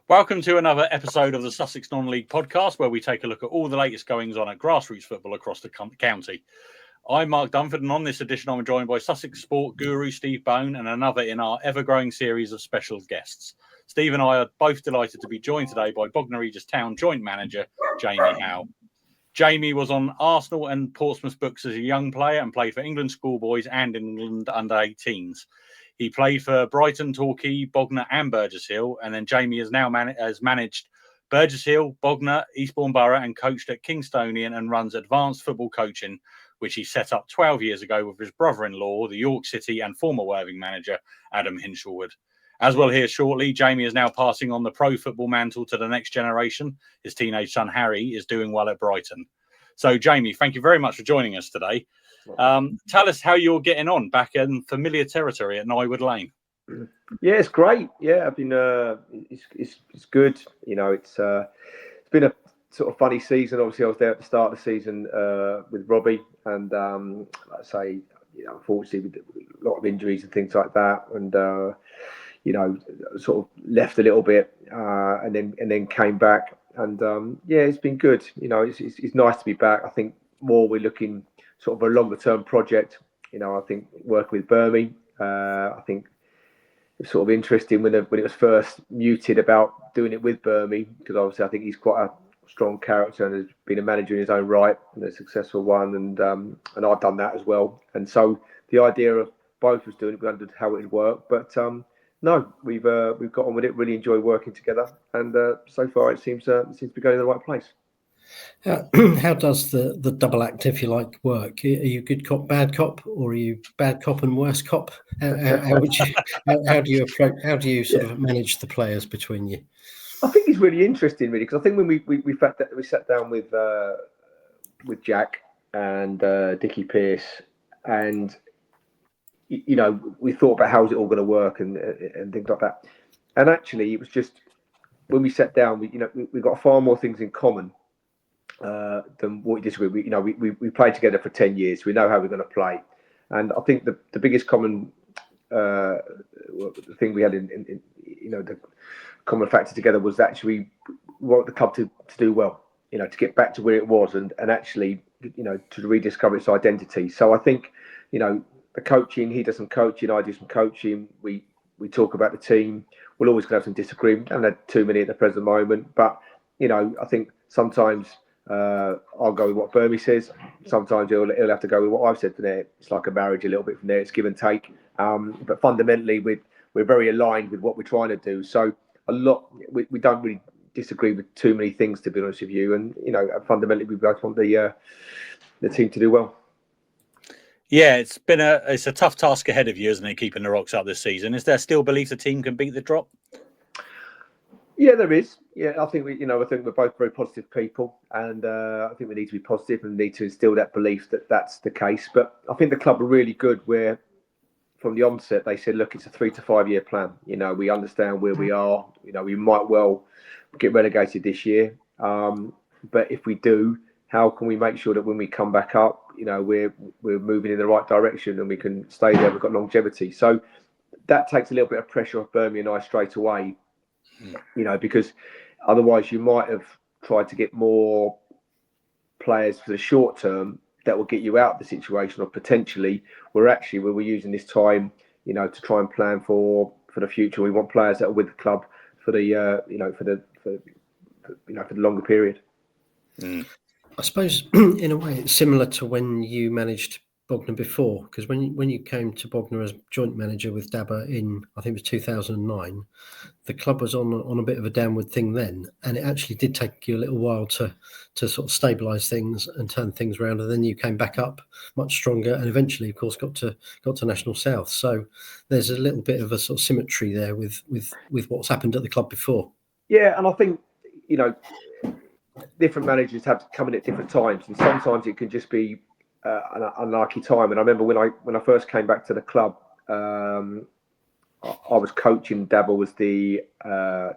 Welcome to another episode of the Sussex Non-League podcast, where we take a look at all the latest goings on at grassroots football across the county. I'm Mark Dunford, and on this edition, I'm joined by Sussex sport guru Steve Bone and another in our ever-growing series of special guests. Steve and I are both delighted to be joined today by Bognor Regis Town joint manager Jamie Howell. Jamie was on Arsenal and Portsmouth books as a young player and played for England Schoolboys and England under-18s. He played for Brighton, Torquay, Bognor and Burgess Hill, and then Jamie has now managed Burgess Hill, Bognor, Eastbourne Borough, and coached at Kingstonian and runs advanced football coaching, which he set up 12 years ago with his brother-in-law, the York City and former Worthing manager, Adam Hinshelwood. As we'll hear shortly, Jamie is now passing on the pro football mantle to the next generation. His teenage son, Harry, is doing well at Brighton. So, Jamie, thank you very much for joining us today. Tell us how you're getting on back in familiar territory at Nywood Lane. Yeah, it's great. Yeah, I've been. It's good. You know, it's been a sort of funny season. Obviously, I was there at the start of the season with Robbie, and like I say, unfortunately, with a lot of injuries and things like that, and sort of left a little bit, and then came back, and it's been good. You know, it's nice to be back. I think we're looking sort of a longer term project. You know, I think working with Birmingham, I think it's sort of interesting when it was first muted about doing it with Birmingham, because obviously I think he's quite a strong character and has been a manager in his own right and a successful one, and I've done that as well. And so the idea of both of us doing it, we wondered how it would work, but no, we've got on with it. Really enjoy working together, and so far it seems to be going in the right place. How does the double act, if you like, work? Are you good cop, bad cop, or are you bad cop and worse cop? How do you sort of manage the players between you? I think it's really interesting, really, because I think when we sat down with Jack and Dickie Pearce, and we thought about how's it all going to work and things like that. And actually, it was just when we sat down, we got far more things in common than what we disagree. We played together for 10 years. We know how we're going to play, and I think the biggest common thing we had in the common factor together was actually we want the club to do well. To get back to where it was, and actually to rediscover its identity. So I think the coaching, he does some coaching, I do some coaching. We talk about the team. We're always going to have some disagreement. I haven't had too many at the present moment, but I think sometimes I'll go with what Bermie says. Sometimes he'll have to go with what I've said from there. It's like a marriage a little bit from there. It's give and take. But fundamentally, we're very aligned with what we're trying to do. So we don't really disagree with too many things, to be honest with you. And fundamentally, we both want the team to do well. Yeah, it's a tough task ahead of you, isn't it? Keeping the Rocks up this season. Is there still belief the team can beat the drop? Yeah, there is. Yeah, I think we're both very positive people, and I think we need to be positive and need to instill that belief that that's the case. But I think the club are really good where, from the onset, they said, look, it's a 3 to 5 year plan. We understand where we are. We might well get relegated this year, but if we do, how can we make sure that when we come back up, we're moving in the right direction and we can stay there? We've got longevity, so that takes a little bit of pressure off Birmingham and I straight away. Because otherwise you might have tried to get more players for the short term that will get you out of the situation, or potentially we're using this time, to try and plan for the future. We want players that are with the club for the for the longer period. I suppose in a way it's similar to when you managed Bognor before, because when you came to Bognor as joint manager with Dabba in, I think it was 2009, the club was on a bit of a downward thing then, and it actually did take you a little while to sort of stabilise things and turn things around, and then you came back up much stronger, and eventually, of course, got to National South. So there's a little bit of a sort of symmetry there with what's happened at the club before. Yeah, and I think different managers have to come in at different times, and sometimes it can just be an unlucky time. And I remember when I first came back to the club, I was coaching. Dabba was the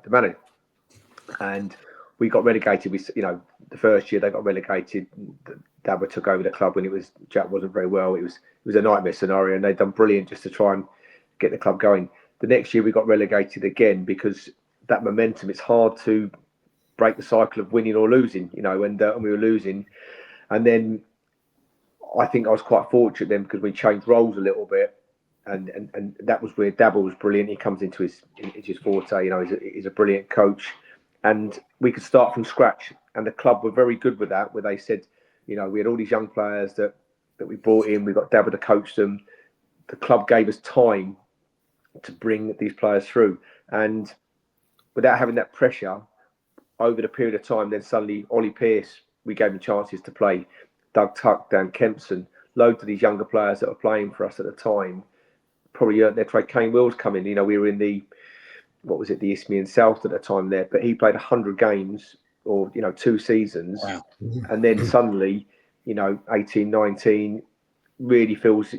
manager, and we got relegated. The first year they got relegated. Dabba took over the club when Jack wasn't very well. It was a nightmare scenario, and they'd done brilliant just to try and get the club going. The next year we got relegated again because that momentum. It's hard to break the cycle of winning or losing, and we were losing. And then I think I was quite fortunate then because we changed roles a little bit. And that was where Dabble was brilliant. He comes into his forte, he's a brilliant coach. And we could start from scratch. And the club were very good with that, where they said, we had all these young players that we brought in. We got Dabble to coach them. The club gave us time to bring these players through. And without having that pressure, over the period of time, then suddenly Ollie Pearce, we gave him chances to play. Doug Tuck, Dan Kempson, loads of these younger players that were playing for us at the time probably earned their trade. Kane Wills coming, we were in the Isthmian South at the time there, but he played 100 games or 2 seasons. Wow. And then suddenly 18, 19 really feels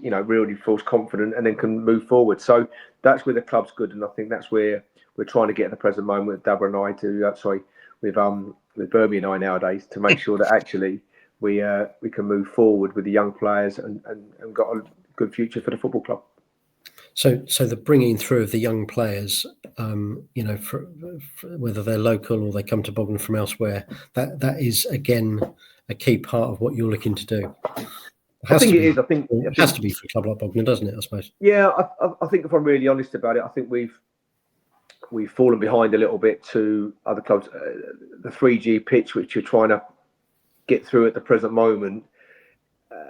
confident and then can move forward. So that's where the club's good, and I think that's where we're trying to get at the present moment with Dabber and I with Bermy and I nowadays, to make sure that actually we can move forward with the young players and got a good future for the football club. So the bringing through of the young players, for whether they're local or they come to Bognor from elsewhere, that is again a key part of what you're looking to do. I think it is. I think it has to be for a club like Bognor, doesn't it? I suppose. Yeah, I think if I'm really honest about it, I think we've fallen behind a little bit to other clubs. The 3G pitch, which you're trying to get through at the present moment,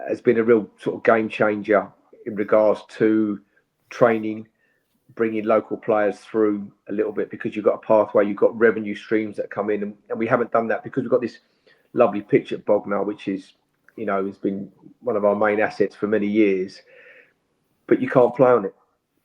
has been a real sort of game changer in regards to training, bringing local players through a little bit, because you've got a pathway, you've got revenue streams that come in, and we haven't done that because we've got this lovely pitch at Bognor, which is, has been one of our main assets for many years, but you can't play on it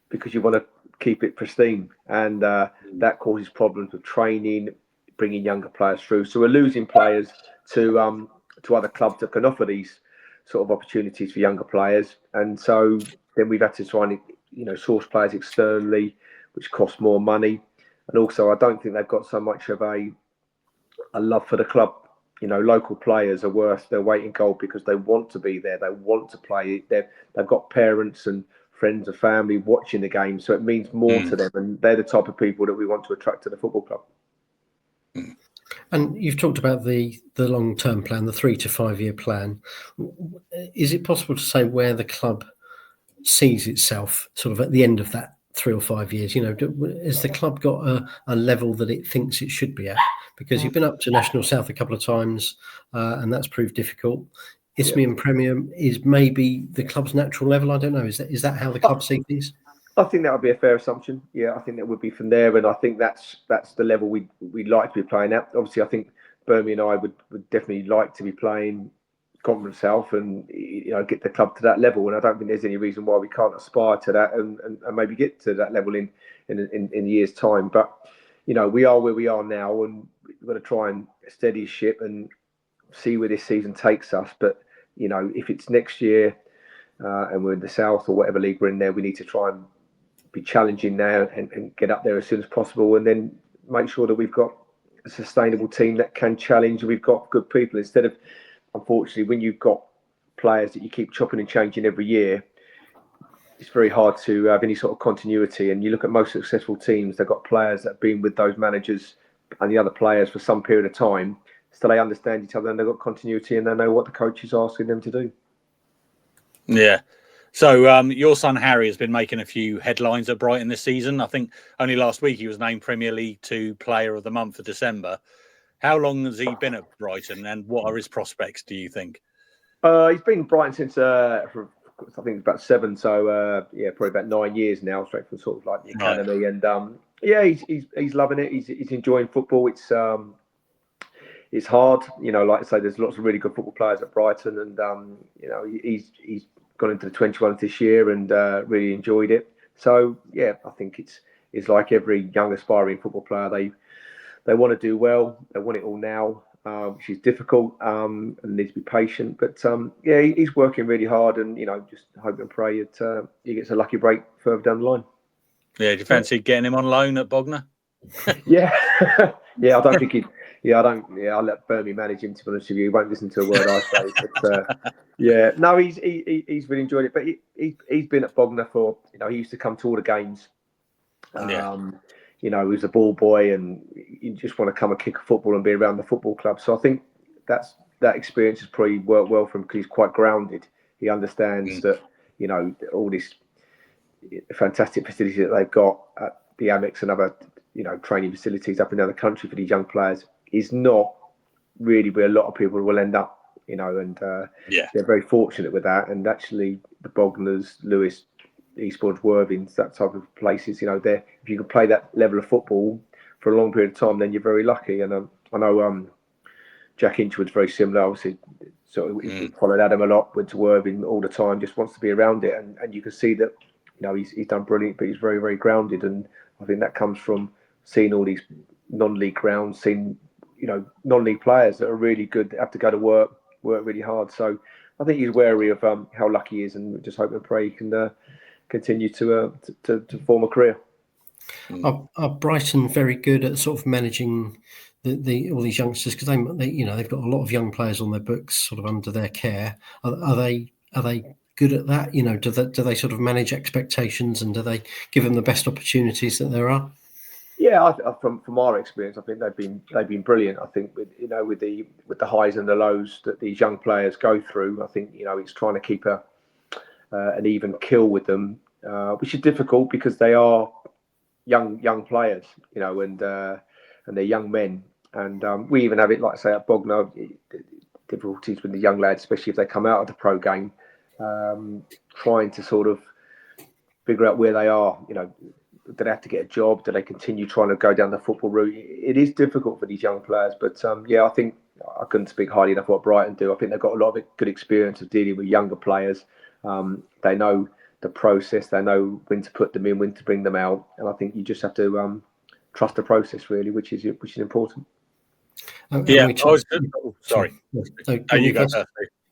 because you want to keep it pristine, and that causes problems with training, bringing younger players through. So we're losing players to other clubs that can offer these sort of opportunities for younger players, and so then we've had to try and source players externally, which costs more money, and also I don't think they've got so much of a love for the club. Local players are worth their weight in gold because they want to be there, they want to play. They've got parents and friends and family watching the game, so it means more to them, and they're the type of people that we want to attract to the football club. And you've talked about the long-term plan, the 3 to 5 year plan. Is it possible to say where the club sees itself sort of at the end of that 3 or 5 years? Has the club got a level that it thinks it should be at? Because you've been up to National South a couple of times, and that's proved difficult. Isthmian Premier is maybe the club's natural level. I don't know. Is that how the club see things? I think that would be a fair assumption. Yeah, I think that would be from there, and I think that's the level we'd like to be playing at. Obviously, I think Bermy and I would definitely like to be playing Conference South and get the club to that level. And I don't think there's any reason why we can't aspire to that and maybe get to that level in a year's time. But we are where we are now, and we've got to try and steady ship and see where this season takes us. But if it's next year and we're in the South or whatever league we're in there, we need to try and be challenging now and get up there as soon as possible, and then make sure that we've got a sustainable team that can challenge, and we've got good people, instead of, unfortunately, when you've got players that you keep chopping and changing every year, it's very hard to have any sort of continuity. And you look at most successful teams, they've got players that have been with those managers and the other players for some period of time, so they understand each other and they've got continuity and they know what the coach is asking them to do. Yeah. So your son Harry has been making a few headlines at Brighton this season. I think only last week he was named Premier League 2 Player of the Month for December. How long has he been at Brighton, and what are his prospects, do you think? He's been at Brighton since I think about 7, so probably about 9 years now, straight from sort of like the academy. Right. And he's loving it. He's enjoying football. It's hard, like I say, there's lots of really good football players at Brighton, and he's gone into the 21 this year and really enjoyed it. So I think it's like every young aspiring football player. They want to do well. They want it all now, which is difficult, and needs to be patient. But he's working really hard, and just hope and pray that he gets a lucky break further down the line. Yeah, do you fancy getting him on loan at Bognor? I don't think he'd. I'll let Bermy manage him, to be honest with you. He won't listen to a word I say. But no, he's really enjoyed it. But he's been at Bognor for, he used to come to all the games. he was a ball boy and you just want to come and kick a football and be around the football club. So I think that experience has probably worked well for him because he's quite grounded. He understands that, all these fantastic facilities that they've got at the Amex and other, training facilities up and down the country for these young players is not really where a lot of people will end up, and they're very fortunate with that. And actually the Bognors, Lewis, Eastbourne, Worthings, that type of places, if you can play that level of football for a long period of time, then you're very lucky. And I know Jack Hinshelwood's very similar, obviously. So he followed Adam a lot, went to Worthing all the time, just wants to be around it. And you can see that, he's done brilliant, but he's very, very grounded. And I think that comes from seeing all these non-league grounds, seeing, non-league players that are really good, have to go to work really hard. So I think he's wary of how lucky he is, and just hope and pray he can continue to form a career. Are Brighton very good at sort of managing all these youngsters, because they've got a lot of young players on their books, sort of under their care? Are they good at that? Do they sort of manage expectations, and do they give them the best opportunities that there are? Yeah, from our experience, I think they've been brilliant. I think with the highs and the lows that these young players go through, I think it's trying to keep an even keel with them, which is difficult because they are young players, and they're young men. And we even have it, like I say, at Bognor, difficulties with the young lads, especially if they come out of the pro game, trying to sort of figure out where they are. Do they have to get a job? Do they continue trying to go down the football route? It is difficult for these young players, but I think I couldn't speak highly enough what Brighton do. I think they've got a lot of good experience of dealing with younger players. They know the process. They know when to put them in, when to bring them out, and I think you just have to trust the process, really, which is important. Sorry. You go first.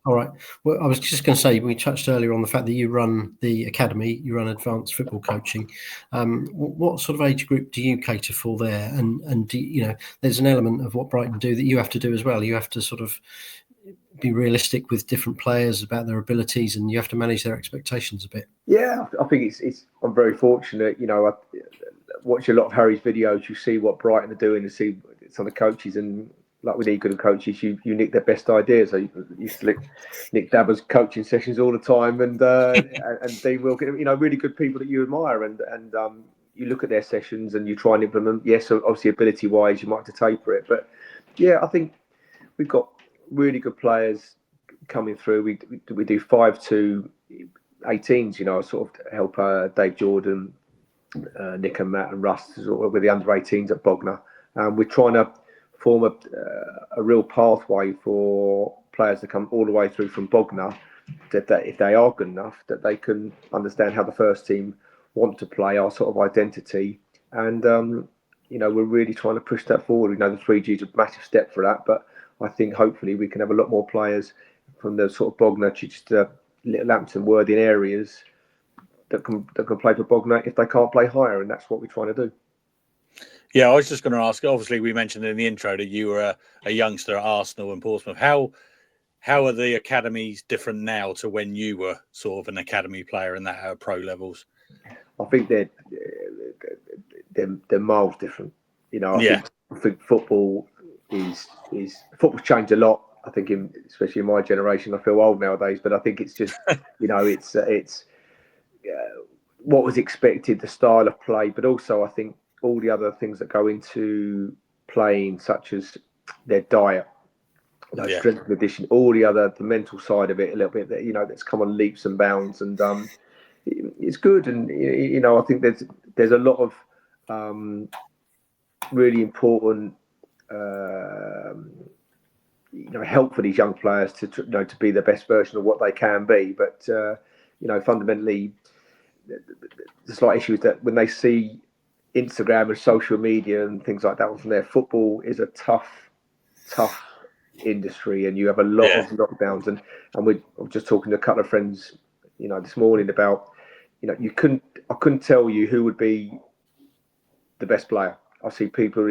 All right. Well, I was just going to say, we touched earlier on the fact that you run the academy, you run advanced football coaching. What sort of age group do you cater for there? And do there's an element of what Brighton do that you have to do as well. You have to sort of be realistic with different players about their abilities, and you have to manage their expectations a bit. Yeah, I think I'm very fortunate. I watch a lot of Harry's videos. You see what Brighton are doing, and see some of the coaches, and like with good coaches, you nick their best ideas. I used to Nick Dabber's coaching sessions all the time, and Dean Wilkin, really good people that you admire, and you look at their sessions and you try and implement. Yes, obviously ability wise, you might have to taper it, but I think we've got really good players coming through. We do 5 to 18s. I sort of help Dave Jordan, Nick and Matt and Russ with the under 18s at Bognor. We're trying to form a real pathway for players to come all the way through from Bognor, that if they are good enough, that they can understand how the first team want to play, our sort of identity. And, we're really trying to push that forward. We know the 3G is a massive step for that, but I think hopefully we can have a lot more players from the sort of Bognor, Chichester, Little Lambton, Worthing areas that can play for Bognor if they can't play higher, and that's what we're trying to do. Yeah, I was just going to ask. Obviously, we mentioned in the intro that you were a youngster at Arsenal and Portsmouth. How are the academies different now to when you were sort of an academy player and that at pro levels? I think they're miles different. I think football is football's changed a lot. I think, especially in my generation, I feel old nowadays, but I think it's just it's what was expected, the style of play, but also I think all the other things that go into playing, such as their diet, strength and conditioning, all the mental side of it a little bit, that that's come on leaps and bounds, and it's good. And I think there's a lot of really important help for these young players to be the best version of what they can be. But fundamentally, the slight issue is that when they see Instagram and social media and things like that from there, football is a tough industry, and you have a lot of lockdowns. And we're just talking to a couple of friends, this morning about, I couldn't tell you who would be the best player. I see people,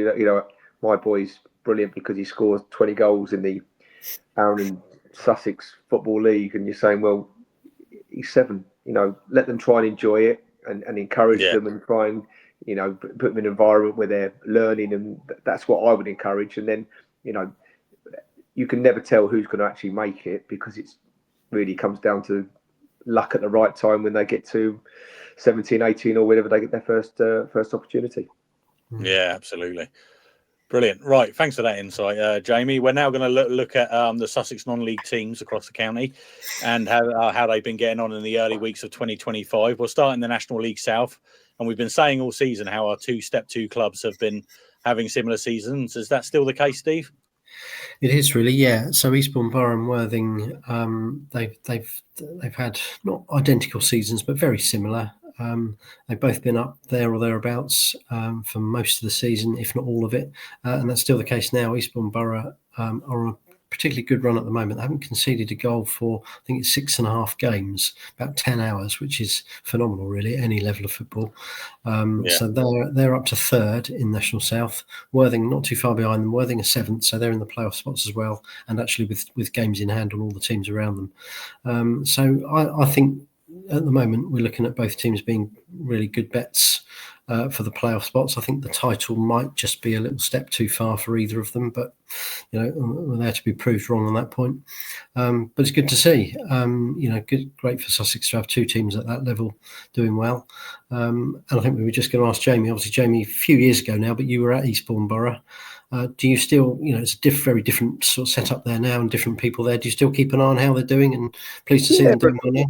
my boy's brilliant because he scores 20 goals in the Aaron and Sussex Football League, and you're saying, well, he's 7. Let them try and enjoy it, and encourage them, and try and put them in an environment where they're learning, and that's what I would encourage. And then, you can never tell who's going to actually make it, because it's really comes down to luck at the right time when they get to 17, 18 or whenever they get their first opportunity. Yeah, absolutely. Brilliant. Right. Thanks for that insight, Jamie. We're now going to look at the Sussex Non-League teams across the county and how they've been getting on in the early weeks of 2025. We'll start in the National League South. And we've been saying all season how our two Step 2 clubs have been having similar seasons. Is that still the case, Steve? It is really, yeah. So Eastbourne Borough and Worthing, they've had not identical seasons, but very similar. They've both been up there or thereabouts for most of the season, if not all of it, and that's still the case now. Eastbourne Borough are on a particularly good run at the moment. They haven't conceded a goal for, I think it's 6.5 games, about 10 hours, which is phenomenal, really, at any level of football. So they're up to third in National South. Worthing not too far behind them. Worthing are seventh, so they're in the playoff spots as well, and actually with games in hand on all the teams around them. So I think at the moment we're looking at both teams being really good bets for the playoff spots. I think the title might just be a little step too far for either of them, but we're there to be proved wrong on that point. But it's good to see. Great for Sussex to have two teams at that level doing well. And I think we were just going to ask Jamie. Obviously, Jamie, a few years ago now, but you were at Eastbourne Borough. Do you still, it's a very different sort of setup there now and different people there. Do you still keep an eye on how they're doing, and pleased to see them doing well now?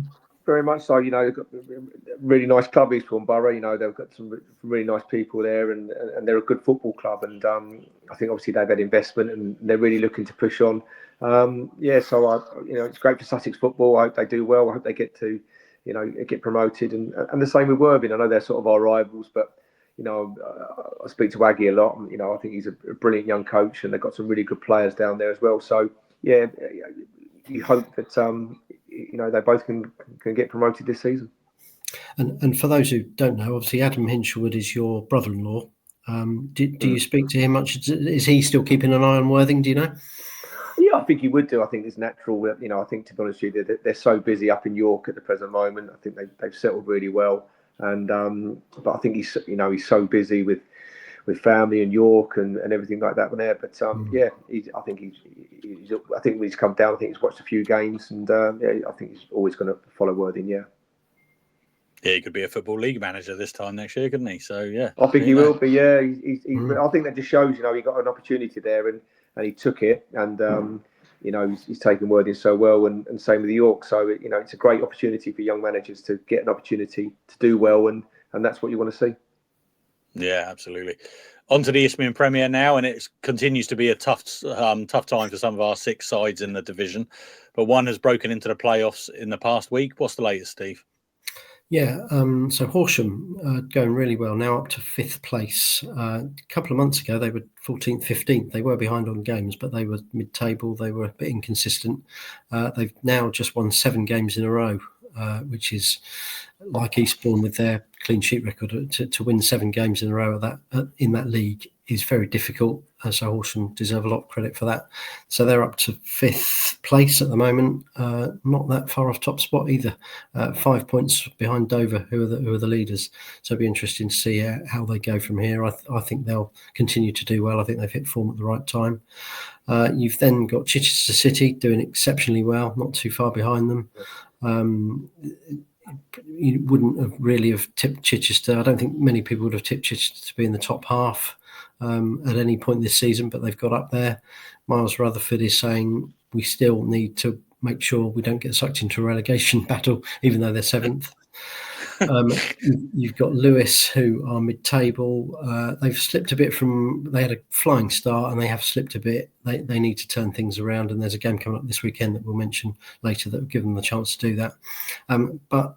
Very much so. They've got a really nice club, Eastbourne Borough. They've got some really nice people there, and they're a good football club. And I think obviously they've had investment, and they're really looking to push on. So it's great for Sussex football. I hope they do well. I hope they get to, get promoted. And the same with Worthing. I know they're sort of our rivals, but I speak to Aggie a lot. And, I think he's a brilliant young coach, and they've got some really good players down there as well. So yeah, you hope that they both can get promoted this season. And for those who don't know, obviously Adam Hinshelwood is your brother-in-law. Do you speak to him much? Is he still keeping an eye on Worthing? Do you know? Yeah, I think he would do. I think it's natural. I think, to be honest with you, they're so busy up in York at the present moment. I think they've settled really well. And but I think he's so busy with family in York and everything like that there. But I think when he's come down, I think he's watched a few games, and I think he's always going to follow Worthing. Yeah, he could be a Football League manager this time next year, couldn't he? So yeah, I think he will be. Yeah, I think that just shows he got an opportunity there, and he took it, and he's taken Worthing so well, and same with the York. So it's a great opportunity for young managers to get an opportunity to do well, and that's what you want to see. Yeah, absolutely. On to the Isthmian Premier now, and it continues to be a tough time for some of our 6 sides in the division. But one has broken into the playoffs in the past week. What's the latest, Steve? Yeah, so Horsham going really well, now up to 5th place. A couple of months ago, they were 14th, 15th. They were behind on games, but they were mid-table. They were a bit inconsistent. They've now just won 7 games in a row, which is like Eastbourne with their clean sheet record. To win 7 games in a row in that league is very difficult. So Horsham deserve a lot of credit for that. So they're up to 5th place at the moment, not that far off top spot either. 5 points behind Dover, who are the leaders. So it'll be interesting to see how they go from here. I think they'll continue to do well. I think they've hit form at the right time. You've then got Chichester City doing exceptionally well, not too far behind them. You wouldn't have really have tipped Chichester. I don't think many people would have tipped Chichester to be in the top half at any point this season, but they've got up there. Miles Rutherford is saying we still need to make sure we don't get sucked into a relegation battle, even though they're 7th. You've got Lewis, who are mid-table. They've slipped a bit they had a flying start and they have slipped a bit. They need to turn things around, and there's a game coming up this weekend that we'll mention later that will give them the chance to do that. But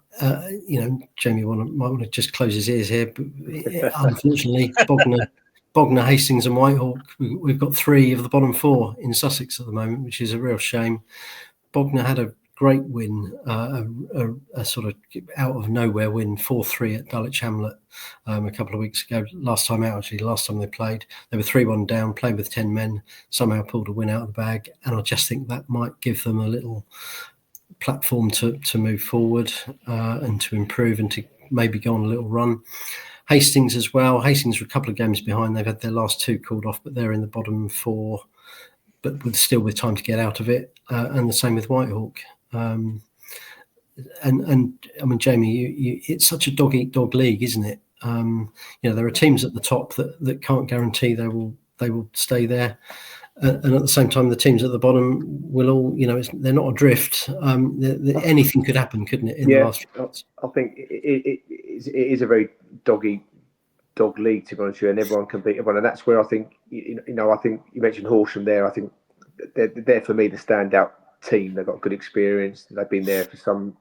Jamie might want to just close his ears here. But unfortunately, Bognor, Hastings and Whitehawk, we've got 3 of the bottom 4 in Sussex at the moment, which is a real shame. Bognor had a great win, a sort of out of nowhere win, 4-3 at Dulwich Hamlet a couple of weeks ago. Last time they played, they were 3-1 down, playing with 10 men, somehow pulled a win out of the bag. And I just think that might give them a little platform to move forward and to improve and to maybe go on a little run. Hastings as well. Hastings are a couple of games behind. They've had their last 2 called off, but they're in the bottom 4, but with time to get out of it. And the same with Whitehawk. And I mean, Jamie, it's such a dog-eat-dog league, isn't it? There are teams at the top that can't guarantee they will stay there. And at the same time, the teams at the bottom will all, they're not adrift. Anything could happen, couldn't it? In the last few months? I think it is a very dog league, to be honest with you, and everyone can beat everyone. And that's where I think, I think you mentioned Horsham there. I think they're for me the standout team. They've got good experience. They've been there for some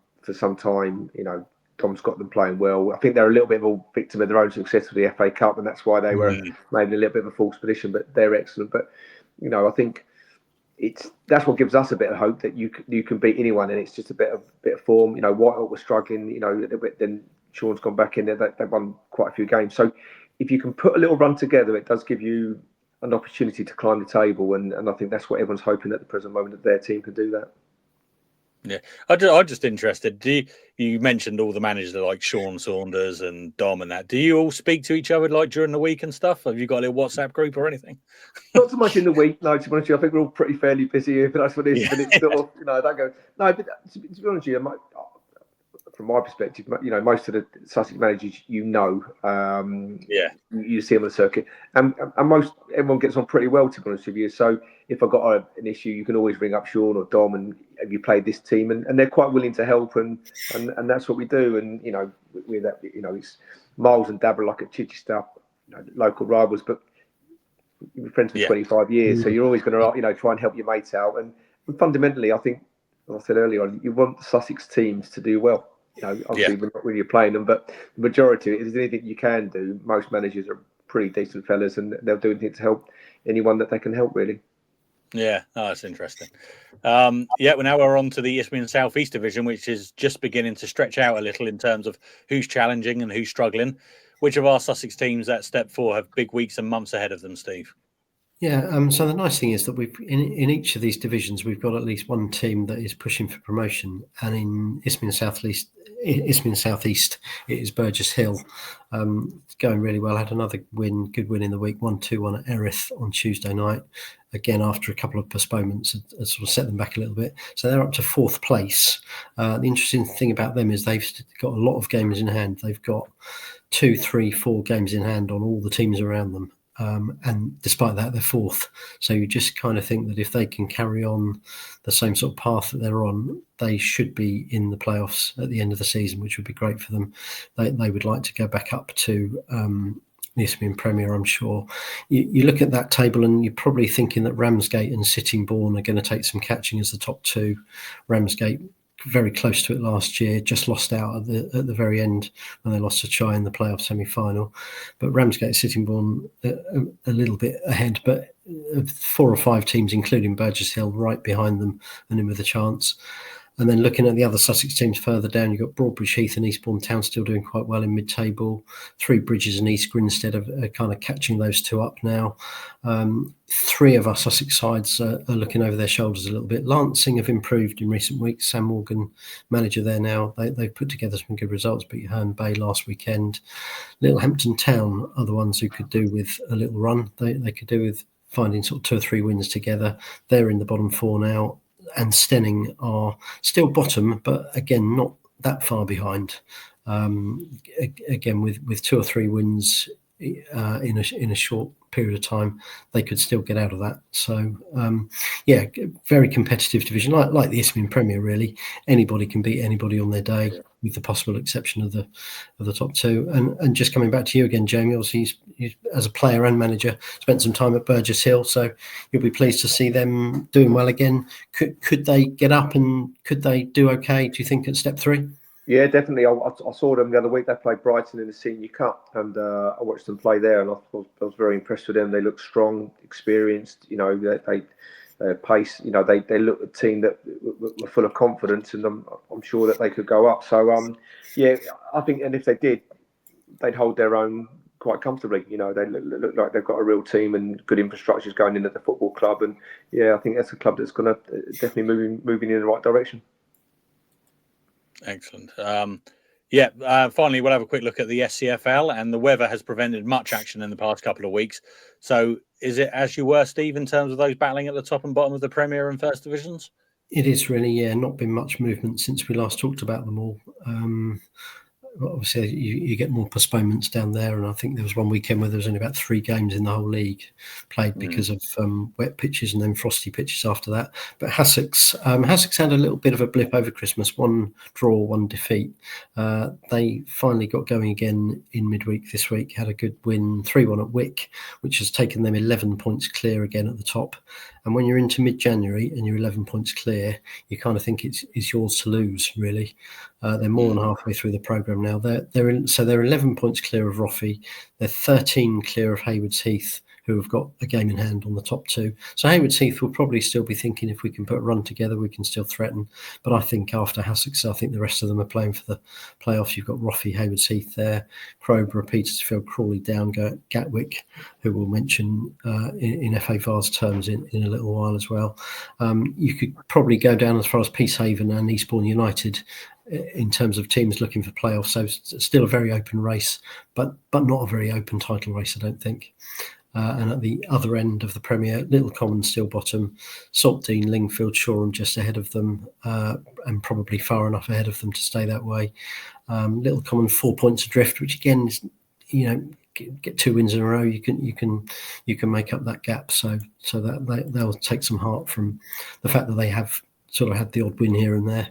time. Tom's got them playing well. I think they're a little bit of a victim of their own success with the FA Cup, and that's why they were maybe a little bit of a false position. But they're excellent. But I think that's what gives us a bit of hope that you can beat anyone, and it's just a bit of form. Whitehawk was struggling, a little bit. Then Sean's gone back in there. They've won quite a few games. So if you can put a little run together, it does give you an opportunity to climb the table, and I think that's what everyone's hoping at the present moment, that their team can do that. Yeah, I'm just interested. You mentioned all the managers like Sean Saunders and Dom and that. Do you all speak to each other like during the week and stuff? Have you got a little WhatsApp group or anything? Not so much in the week, no. To be honest with you, I think we're all pretty fairly busy. But that's what it is. Yeah. But it's sort of, don't go. No, but to be honest with you, from my perspective, most of the Sussex managers, you see them on the circuit, and everyone gets on pretty well, to be honest with you. So if I've got an issue, you can always ring up Sean or Dom, and have you played this team, and they're quite willing to help, and that's what we do. And with that, it's Miles and Dabra like at Chichester, local rivals, but we're friends for 25 years, so you're always going to try and help your mates out, and fundamentally, I think, as I said earlier on, you want the Sussex teams to do well. Obviously, we're not really playing them, but the majority, if there's anything you can do, most managers are pretty decent fellas, and they'll do anything to help anyone that they can help, really. Yeah, that's interesting. Well, now we're on to the Eastbourne South East Division, which is just beginning to stretch out a little in terms of who's challenging and who's struggling. Which of our Sussex teams at Step 4 have big weeks and months ahead of them, Steve? Yeah, so the nice thing is that we've in each of these divisions we've got at least one team that is pushing for promotion, and in Eastbourne South East it is Burgess Hill, going really well. Had another good win in the week, 1-2 at Erith on Tuesday night. Again, after a couple of postponements, had sort of set them back a little bit. So they're up to 4th place. The interesting thing about them is they've got a lot of games in hand. They've got 2, 3, 4 games in hand on all the teams around them. And despite that, they're 4th. So you just kind of think that if they can carry on the same sort of path that they're on, they should be in the playoffs at the end of the season, which would be great for them. They would like to go back up to the Eastbourne Premier, I'm sure. You look at that table and you're probably thinking that Ramsgate and Sittingbourne are going to take some catching as the top 2. Ramsgate very close to it last year, just lost out at the very end when they lost to Chai in the playoff semi-final. But Ramsgate, Sittingbourne a little bit ahead, but 4 or 5 teams, including Burgess Hill, right behind them and in with a chance. And then looking at the other Sussex teams further down, you've got Broadbridge Heath and Eastbourne Town still doing quite well in mid-table. Three Bridges and East Grinstead are kind of catching those 2 up now. 3 of our Sussex sides are looking over their shoulders a little bit. Lancing have improved in recent weeks. Sam Morgan, manager there now, they've put together some good results, beat Herne Bay last weekend. Littlehampton Town are the ones who could do with a little run. They could do with finding sort of 2 or 3 wins together. They're in the bottom 4 now. And Stenning are still bottom, but again, not that far behind. Again, with 2 or 3 wins in a short period of time, they could still get out of that. So, very competitive division, like the Eastbourne Premier. Really, anybody can beat anybody on their day, with the possible exception of the top 2. And just coming back to you again, Jamie. Obviously, you, as a player and manager, spent some time at Burgess Hill, so you'll be pleased to see them doing well again. Could they get up, and could they do okay, do you think, at Step 3? Yeah, definitely. I saw them the other week. They played Brighton in the Senior Cup, and I watched them play there, and I was very impressed with them. They look strong, experienced. They pace. They look a team that were full of confidence, and I'm sure that they could go up. So I think, and if they did, they'd hold their own quite comfortably. They look like they've got a real team and good infrastructures going in at the football club, and I think that's a club that's going to definitely moving in the right direction. Excellent. Yeah, finally, we'll have a quick look at the SCFL, and the weather has prevented much action in the past couple of weeks. So is it as you were, Steve, in terms of those battling at the top and bottom of the Premier and First Divisions? It is really, not been much movement since we last talked about them all. Obviously, you get more postponements down there, and I think there was one weekend where there was only about 3 games in the whole league played because of wet pitches and then frosty pitches after that. But Sussex had a little bit of a blip over Christmas, 1 draw, 1 defeat. They finally got going again in midweek this week, had a good win, 3-1 at Wick, which has taken them 11 points clear again at the top. And when you're into mid-January and you're 11 points clear, you kind of think it's yours to lose, really. They're more than halfway through the programme now. They're 11 points clear of Roffey. They're 13 clear of Haywards Heath, who have got a game in hand on the top 2. So Haywards Heath will probably still be thinking if we can put a run together, we can still threaten. But I think after Sussex, I think the rest of them are playing for the playoffs. You've got Roffey, Haywards Heath there, Crowborough, Petersfield, Crawley Down, Gatwick, who we'll mention in FA Vars terms in a little while as well. You could probably go down as far as Peacehaven and Eastbourne United in terms of teams looking for playoffs. So it's still a very open race, but not a very open title race, I don't think. And at the other end of the Premier, Little Common still bottom, Saltdean, Lingfield, Shoreham just ahead of them, and probably far enough ahead of them to stay that way. Little Common 4 points adrift, which again is, get 2 wins in a row, you can make up that gap. So that they'll take some heart from the fact that they have sort of had the odd win here and there.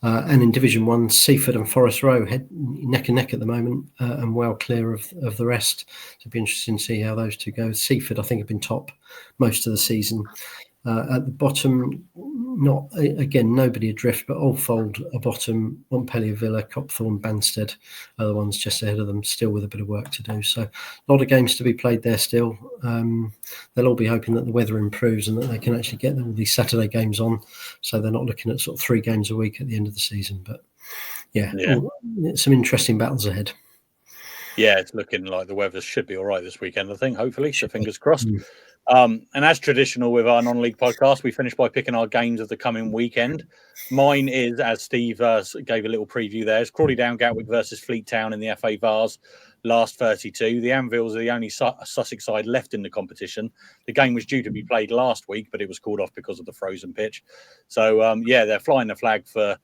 And in Division 1, Seaford and Forest Row head neck and neck at the moment, and well clear of the rest. So it'll be interesting to see how those two go. Seaford, I think, have been top most of the season. At the bottom, nobody adrift, but Old Fold are bottom, Montpellier, Villa, Copthorne, Banstead are the ones just ahead of them, still with a bit of work to do. So a lot of games to be played there still. They'll all be hoping that the weather improves and that they can actually get all these Saturday games on, so they're not looking at sort of 3 games a week at the end of the season. But some interesting battles ahead. Yeah, it's looking like the weather should be all right this weekend, I think, hopefully, so fingers crossed. And as traditional with our non-league podcast, we finish by picking our games of the coming weekend. Mine is, as Steve gave a little preview there, is Crawley Down Gatwick versus Fleet Town in the FA Vars, last 32. The Anvils are the only Sussex side left in the competition. The game was due to be played last week, but it was called off because of the frozen pitch. So, they're flying the flag for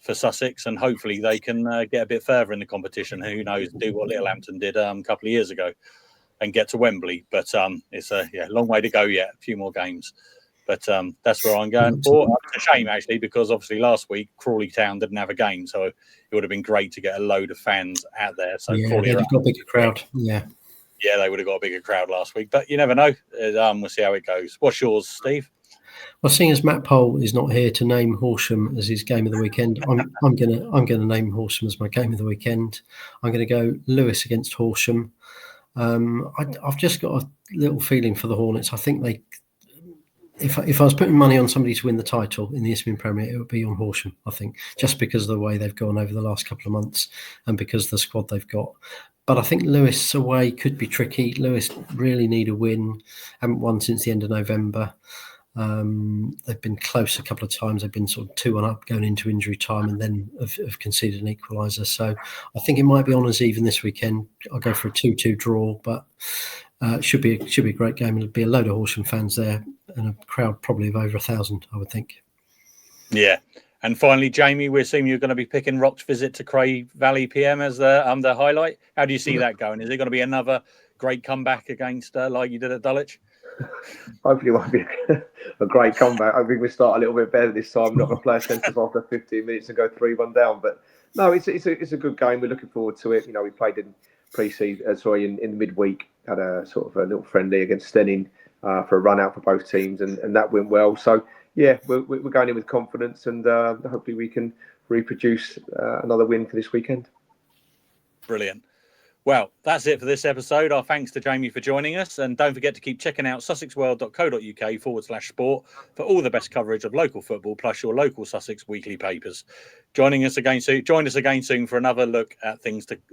Sussex, and hopefully they can get a bit further in the competition. Who knows, do what Littlehampton did a couple of years ago and get to Wembley. But it's a long way to go yet, a few more games. But that's where I'm going for. It's a shame, actually, because obviously last week Crawley Town didn't have a game, so it would have been great to get a load of fans out there. So Crawley they'd have got a bigger crowd. Yeah, they would have got a bigger crowd last week. But you never know. We'll see how it goes. What's yours, Steve? Well, seeing as Matt Pole is not here to name Horsham as his game of the weekend, I'm gonna name Horsham as my game of the weekend. I'm going to go Lewis against Horsham. I've just got a little feeling for the Hornets. I think they, if I was putting money on somebody to win the title in the Isthmian Premier, it would be on Horsham. I think just because of the way they've gone over the last couple of months and because of the squad they've got. But I think Lewis away could be tricky. Lewis really need a win. Haven't won since the end of November. They've been close a couple of times. They've been sort of 2-1 up going into injury time and then have conceded an equaliser. So I think it might be honours even this weekend. I'll go for a 2-2 draw, but should be a great game. It'll be a load of Horsham fans there and a crowd probably of over 1,000, I would think. Yeah. And finally, Jamie, we assume you're going to be picking Rock's visit to Cray Valley PM as the highlight. How do you see that going? Is it going to be another great comeback against like you did at Dulwich? Hopefully it won't be a great comeback. I think we start a little bit better this time. Not going to play a centre after 15 minutes and go 3-1 down. But no, it's a good game. We're looking forward to it. We played in in the midweek. Had a sort of a little friendly against Stenning for a run out for both teams, and that went well. So yeah, we're going in with confidence, and hopefully we can reproduce another win for this weekend. Brilliant. Well, that's it for this episode. Our thanks to Jamie for joining us. And don't forget to keep checking out sussexworld.co.uk/sport for all the best coverage of local football, plus your local Sussex weekly papers. Join us again soon for another look at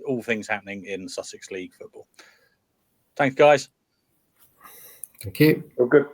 all things happening in Sussex League football. Thanks, guys. Thank you. All good.